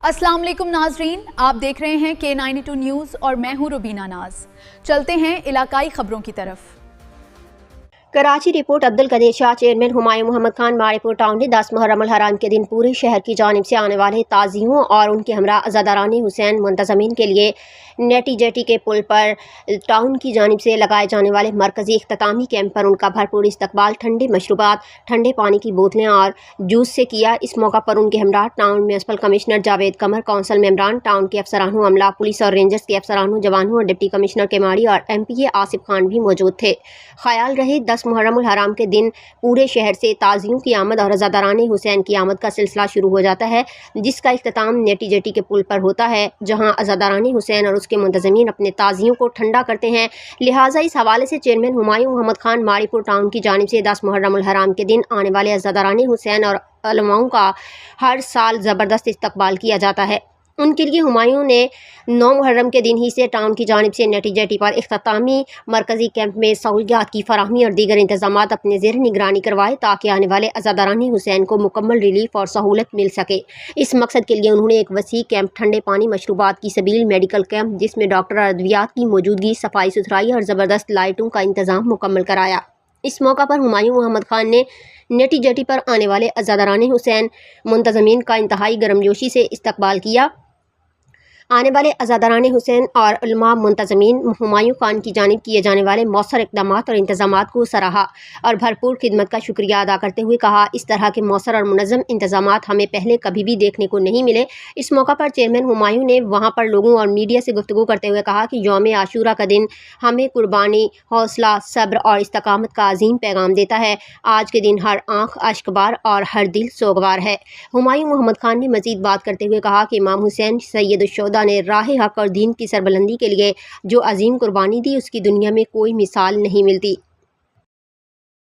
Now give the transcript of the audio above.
अस्सलाम वालेकुम नाजरीन, आप देख रहे हैं K92 न्यूज़ और मैं हूं रुबीना नाज। चलते हैं इलाकाई खबरों की तरफ। Karachi report. Abdul Qadir Shah chairman Humayun Mohammad Khan Maripur town ने 10 मुहर्रम अल हराम के दिन पूरे शहर की जानिब से आने वाले ताजियों और उनके हमरा अज़ादारानी हुसैन मुंतज़मीन के लिए नेटी जेटी के पुल पर टाउन की जानिब से लगाए जाने वाले मरकज़ी इख्तितामी कैंप पर उनका भरपूर इस्तकबाल ठंडे मशरूबात, ठंडे पानी की बोतलें और जूस से किया। इस मौका पर उनके हमरा टाउन म्यूनसिपल कमिश्नर जावेद कमर, कौंसल मेम्बरान, टाउन के अफसरान अमला, पुलिस और रेंजर्स के अफसरान जवानों और डिप्टी कमिश्नर केमाड़ी और MPA आसिफ खान भी मौजूद थे। ख्याल रहे 10 मुहर्रम उल हराम के दिन पूरे शहर से ताजियों की आमद और अज़ादारानी हुसैन की आमद का सिलसिला शुरू हो जाता है, जिसका इख्तिताम नेटी जेटी के पुल पर होता है, जहां अज़ादारानी हुसैन और उसके मुंतज़मीन अपने ताजियों को ठंडा करते हैं। लिहाजा इस हवाले से चेयरमैन हुमायूं मोहम्मद खान माड़ीपुर टाउन की जानिब से 10 मुहर्रम उल हराम के दिन आने वाले अज़ादारानी हुसैन और अलमाओं का हर साल ज़बरदस्त इस्तकबाल किया जाता है। उनके लिए हुमायूं ने 9 मुहर्रम के दिन ही से टाउन की जानिब से नेटी जेटी पर इख्तितामी मरकज़ी कैंप में सहूलियात की फराहमी और दीगर इंतजामात अपने ज़ेर निगरानी करवाए, ताकि आने वाले अज़ादारानी हुसैन को मुकम्मल रिलीफ और सहूलत मिल सके। इस मकसद के लिए उन्होंने एक वसी कैंप ठंडे पानी, मशरूबात की सबील, मेडिकल कैंप जिसमें डॉक्टर और अद्वियात की मौजूदगी, सफाई सुथराई और ज़बरदस्त लाइटों का इंतज़ाम मुकम्मल कराया। इस मौका पर हुमायूं मोहम्मद खान ने नेटी जेटी पर आने वाले अज़ादारानी हुसैन मुंतज़मीन का इंतहाई गर्मजोशी से इस्तकबाल किया। आने वाले अज़ादारानी हुसैन और उलमा मुंतज़मीन हुमायूं खान की जानिब किए जाने वाले मौसर इक़दामात और इंतज़ामात को सराहा और भरपूर खिदमत का शुक्रिया अदा करते हुए कहा, इस तरह के मौसर और मुनज़्ज़म इंतज़ामात हमें पहले कभी भी देखने को नहीं मिले। इस मौका पर चेयरमैन हुमायूं ने वहाँ पर लोगों और मीडिया से गुफ्तगू करते हुए कहा कि यौम आशूरा का दिन हमें कुर्बानी, हौसला, सब्र और इस्तकामत का अजीम पैगाम देता है। आज के दिन हर आँख अश्कबार और हर दिल सोगवार है। हुमायूं मोहम्मद खान ने मज़ीद बात करते हुए कहा कि इमाम हुसैन सैयद-उश-शुहदा ने राह हक और दीन की सरबलंदी के लिए जो अजीम कुर्बानी दी, उसकी दुनिया में कोई मिसाल नहीं मिलती।